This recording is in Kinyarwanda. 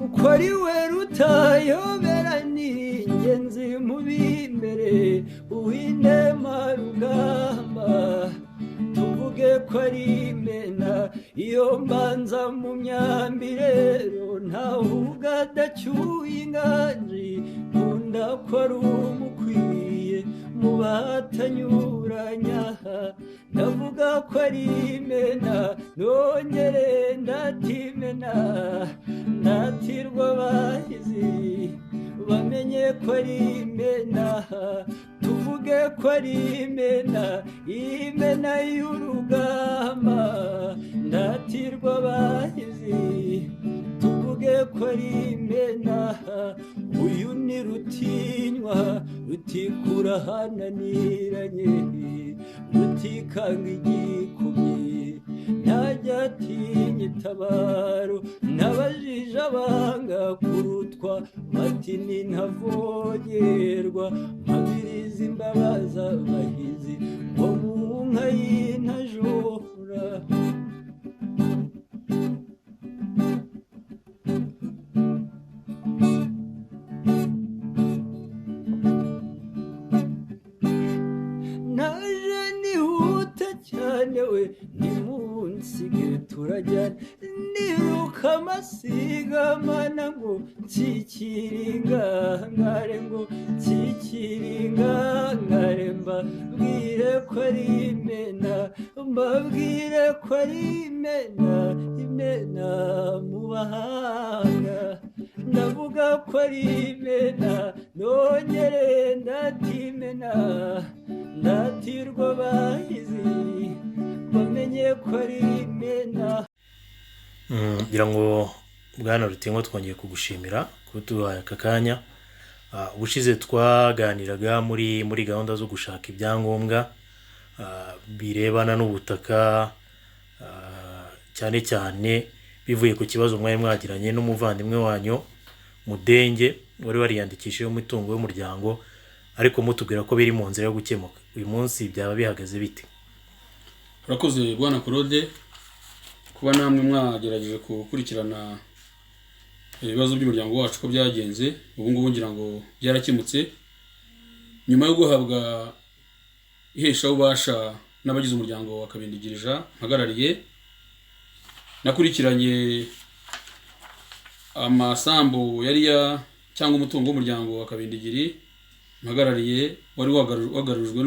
uko ari we rutayoberanye ingenzi mu b'imbere uw'indema rugamba tuvuge ko ari imena iyo mbanza mu myambi rero ntahuga adacyuye inganji nkunda ko ari umukwiye mu bahatanyuranya ndavuga ko ari imena nongere ndatimena ndatirwa abahizi bamenye ko ari imena tuvuge ko ari imena imena y'urugamba ndatirwa abahizi tuvuge ko ari imena uyu ni rutinywa rutikura hananiranye rutikanga igikubye ntajya atinya itabaro n'abajije abanga kurutwa bati ni ntavogerwa mpabiriza imbabazi abahizi ngo mu nka y'intajora naje nihuta cyane we ni munsige turajyana niruka amasigamana ngo nsikiringangare ngo nsikiringangare mbabwire ko ari imena mbabwire ko ari imena imena mu bahanga ndavuga ko ari imena nongere ndatimena ndatirwa abahizi bamenye ko ari imena. ngira ngo bwana Rutinywa twongeye kugushimira kuduhaye aka kanya. Ubushize twaganiraga muri gahunda zo gushaka ibyangombwa birebana n'ubutaka cyane cyane bivuye ku kibazo mwari mwagiranye n'umuvandimwe wanyu Mudenge wari wariyandikishije mu mitungo y'umuryango ariko mutubwira ko biri mu nzira yo gukemuka. Uyu munsi byaba bihagaze bite? Urakoze bwana Claude kuba namwe mwagerageje gukurikirana ibibazo by'umuryango wacu ko byagenze. Ubu ngubu ngira ngo byarakemutse nyuma yo guhabwa ihesha ubasha n'abagize umuryango wa Kabindigirija mpagarariye. Nakurikiranye amasambu yari cyangwa umutungo w'umuryango wa Kabindigiri mpagarariye wari wagarujwe